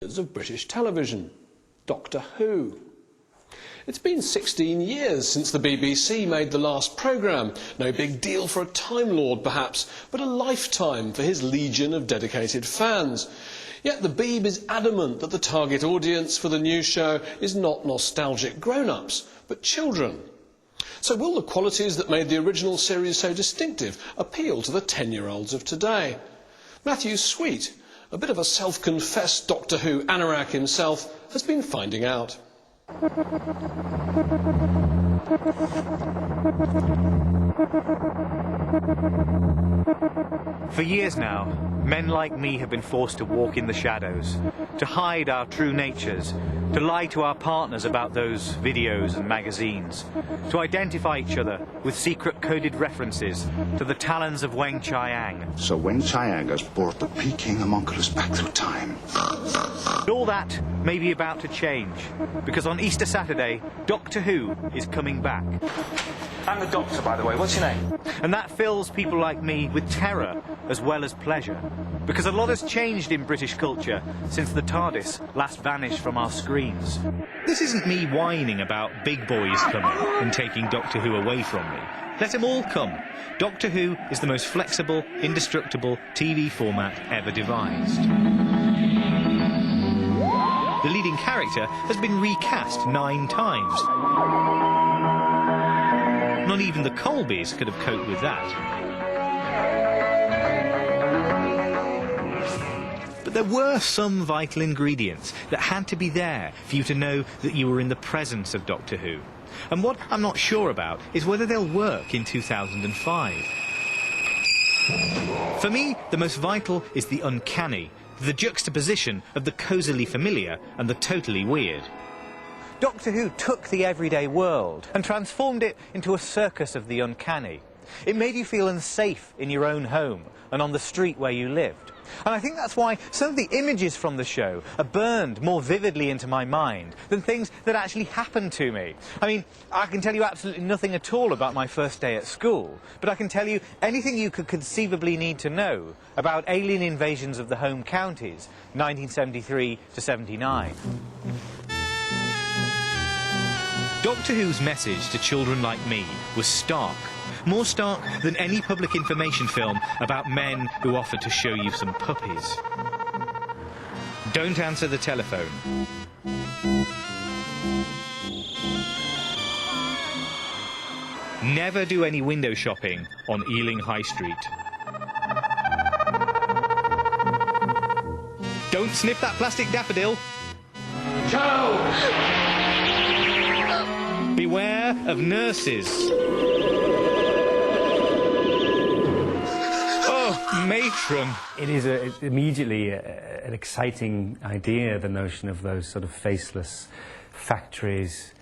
standards of British television. Doctor Who. It's been 16 years since the BBC made the last programme. No big deal for a Time Lord, perhaps, but a lifetime for his legion of dedicated fans. Yet the Beeb is adamant that the target audience for the new show is not nostalgic grown-ups, but children. So will the qualities that made the original series so distinctive appeal to the 10-year-olds of today? Matthew Sweet, a bit of a self-confessed Doctor Who anorak himself, has been finding out. For years now, men like me have been forced to walk in the shadows, to hide our true natures, to lie to our partners about those videos and magazines, to identify each other with secret coded references to the talons of Weng Chiang. So Weng Chiang has brought the Peking homunculus back through time. And all that may be about to change, because on Easter Saturday, Doctor Who is coming back. I'm the Doctor, by the way. What's your name? And that fills people like me with terror as well as pleasure, because a lot has changed in British culture since the TARDIS last vanished from our screens. This isn't me whining about big boys coming and taking Doctor Who away from me. Let them all come. Doctor Who is the most flexible, indestructible TV format ever devised. The leading character has been recast 9 times. Not even the Colbys could have coped with that. But there were some vital ingredients that had to be there for you to know that you were in the presence of Doctor Who. And what I'm not sure about is whether they'll work in 2005. For me, the most vital is the uncanny, the juxtaposition of the cosily familiar and the totally weird. Doctor Who took the everyday world and transformed it into a circus of the uncanny. It made you feel unsafe in your own home and on the street where you lived. And I think that's why some of the images from the show are burned more vividly into my mind than things that actually happened to me. I mean, I can tell you absolutely nothing at all about my first day at school, but I can tell you anything you could conceivably need to know about alien invasions of the home counties, 1973 to 79. Doctor Who's message to children like me was stark. More stark than any public information film about men who offer to show you some puppies. Don't answer the telephone. Never do any window shopping on Ealing High Street. Don't sniff that plastic daffodil. Joe! Beware of nurses. Oh, matron. It is immediately an exciting idea, the notion of those sort of faceless factories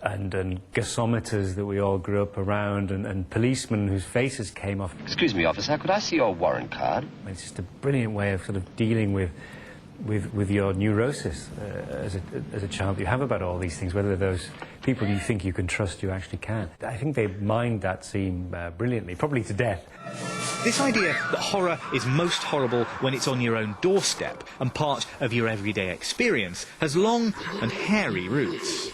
and gasometers that we all grew up around, and policemen whose faces came off. Excuse me, officer, could I see your warrant card? It's just a brilliant way of sort of dealing with your neurosis as a child you have about all these things, whether those people you think you can trust you actually can. I think they mined that scene brilliantly, probably to death. This idea that horror is most horrible when it's on your own doorstep and part of your everyday experience has long and hairy roots.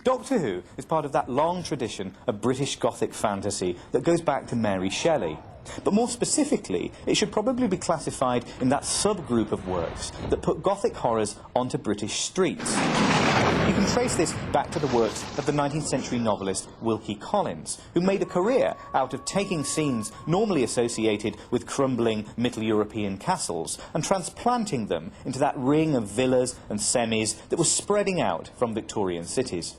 Doctor Who is part of that long tradition of British Gothic fantasy that goes back to Mary Shelley. But more specifically, it should probably be classified in that subgroup of works that put Gothic horrors onto British streets. You can trace this back to the works of the 19th century novelist Wilkie Collins, who made a career out of taking scenes normally associated with crumbling Middle European castles and transplanting them into that ring of villas and semis that was spreading out from Victorian cities.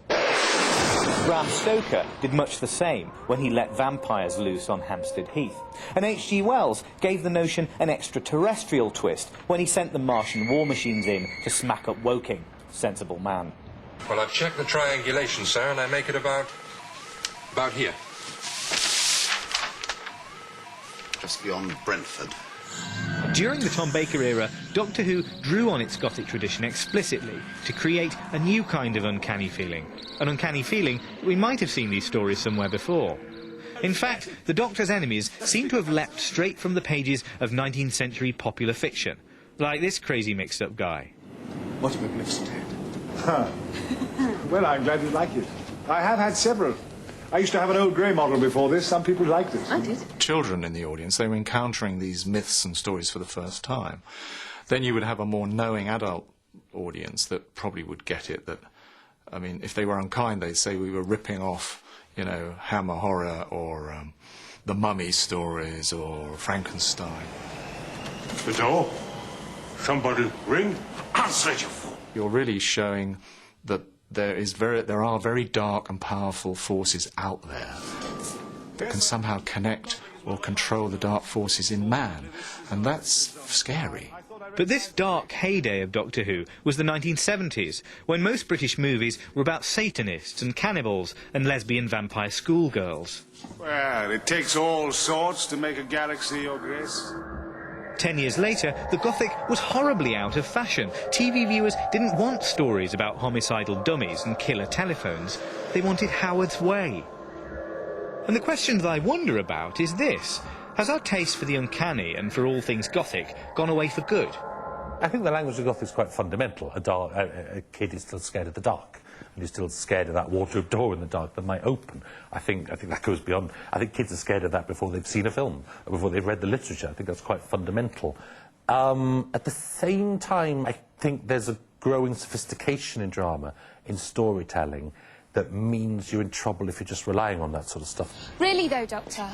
Bram Stoker did much the same when he let vampires loose on Hampstead Heath. And H.G. Wells gave the notion an extraterrestrial twist when he sent the Martian war machines in to smack up Woking. Sensible man. Well, I've checked the triangulation, sir, and I make it about here. Just beyond Brentford. During the Tom Baker era, Doctor Who drew on its Gothic tradition explicitly to create a new kind of uncanny feeling. An uncanny feeling that we might have seen these stories somewhere before. In fact, the Doctor's enemies seem to have leapt straight from the pages of 19th century popular fiction, Like this crazy mixed-up guy. What a magnificent head. Well, I'm glad you like it. I have had several. I used to have an old grey model before this. Some people liked it. I did. Children in the audience, they were encountering these myths and stories for the first time. Then you would have a more knowing adult audience that probably would get it. That, I mean, if they were unkind, they'd say we were ripping off, you know, Hammer Horror or the Mummy stories or Frankenstein. The door? Somebody ring? Answer it, you fool. You're really showing that there are very dark and powerful forces out there that can somehow connect or control the dark forces in man, and that's scary. But this dark heyday of Doctor Who was the 1970s, when most British movies were about Satanists and cannibals and lesbian vampire schoolgirls. Well, it takes all sorts to make a galaxy, Your Grace. 10 years later, the Gothic was horribly out of fashion. TV viewers didn't want stories about homicidal dummies and killer telephones. They wanted Howard's Way. And the question that I wonder about is this. Has our taste for the uncanny and for all things Gothic gone away for good? I think the language of Gothic is quite fundamental. A kid is still scared of the dark, and he's still scared of that wardrobe door in the dark that might open. I think that goes beyond. I think kids are scared of that before they've seen a film, or before they've read the literature. I think that's quite fundamental. At the same time, I think there's a growing sophistication in drama, in storytelling, that means you're in trouble if you're just relying on that sort of stuff. Really, though, Doctor,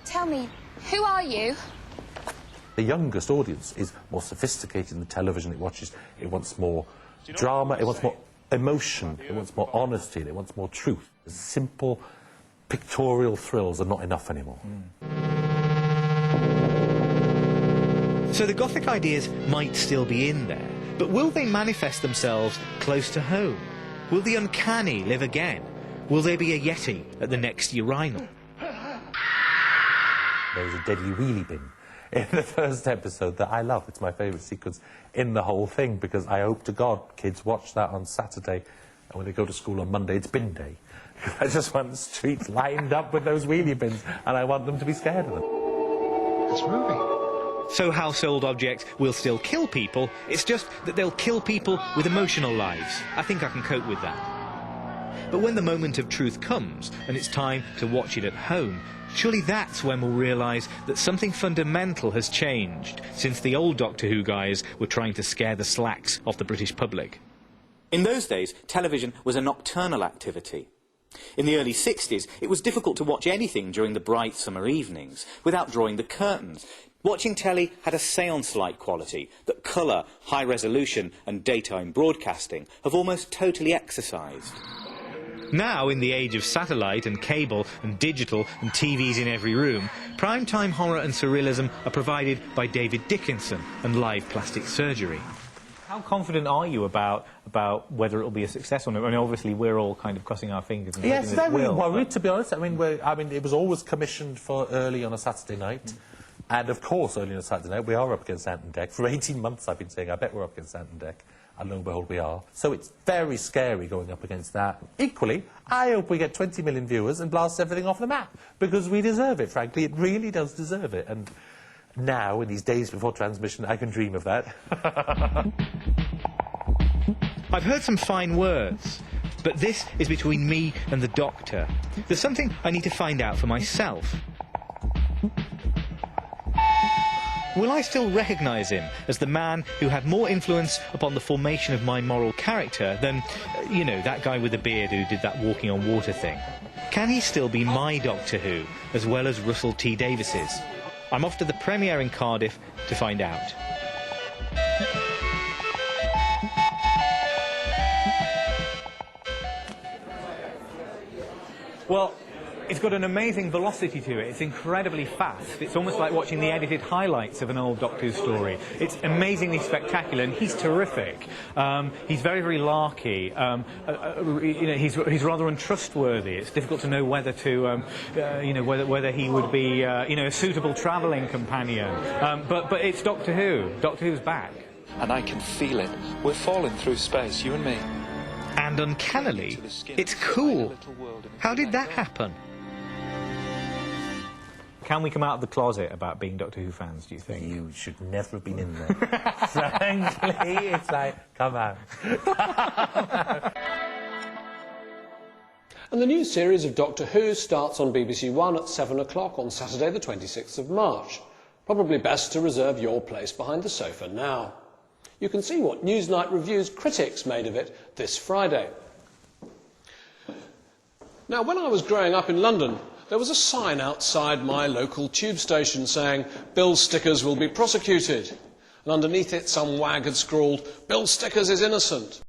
tell me, who are you? The youngest audience is more sophisticated in the television it watches. It wants more drama, it wants more emotion, it wants more honesty, and it wants more truth. Simple pictorial thrills are not enough anymore. So the Gothic ideas might still be in there, but will they manifest themselves close to home? Will the uncanny live again? Will there be a Yeti at the next urinal? There's a deadly wheelie bin in the first episode that I love. It's my favourite sequence in the whole thing, because I hope to God kids watch that on Saturday, and when they go to school on Monday, it's bin day. I just want the streets lined up with those wheelie bins, and I want them to be scared of them. It's moving. So household objects will still kill people, it's just that they'll kill people with emotional lives. I think I can cope with that. But when the moment of truth comes, and it's time to watch it at home, surely that's when we'll realise that something fundamental has changed since the old Doctor Who guys were trying to scare the slacks off the British public. In those days, television was a nocturnal activity. In the early 60s, it was difficult to watch anything during the bright summer evenings without drawing the curtains. Watching telly had a séance-like quality that colour, high resolution and daytime broadcasting have almost totally exercised. Now, in the age of satellite and cable and digital and TVs in every room, prime-time horror and surrealism are provided by David Dickinson and live plastic surgery. How confident are you about whether it will be a success or not? I mean, obviously, we're all kind of crossing our fingers and yes, hoping very it will. worried, to be honest. I mean, it was always commissioned for early on a Saturday night. And, of course, early on a Saturday night, we are up against Ant and Dec. For 18 months, I've been saying, I bet we're up against Ant and Dec. And lo and behold, we are. So it's very scary going up against that. Equally, I hope we get 20 million viewers and blast everything off the map, because we deserve it, frankly. It really does deserve it. And now, in these days before transmission, I can dream of that. I've heard some fine words, but this is between me and the Doctor. There's something I need to find out for myself. Will I still recognise him as the man who had more influence upon the formation of my moral character than, you know, that guy with the beard who did that walking on water thing? Can he still be my Doctor Who, as well as Russell T Davies's? I'm off to the premiere in Cardiff to find out. Well, it's got an amazing velocity to it. It's incredibly fast. It's almost like watching the edited highlights of an old Doctor Who story. It's amazingly spectacular, and he's terrific. He's very, very larky. You know, he's rather untrustworthy. It's difficult to know whether to, you know, whether he would be, you know, a suitable travelling companion. But it's Doctor Who. Doctor Who's back. And I can feel it. We're falling through space, you and me. And uncannily, it's cool. How did that happen? Can we come out of the closet about being Doctor Who fans, do you think? You should never have been in there. Frankly, it's like, come out. And the new series of Doctor Who starts on BBC One at 7 o'clock on Saturday the 26th of March. Probably best to reserve your place behind the sofa now. You can see what Newsnight Review's critics made of it this Friday. Now, when I was growing up in London, there was a sign outside my local tube station saying, "Bill Stickers will be prosecuted." And underneath it, some wag had scrawled, "Bill Stickers is innocent."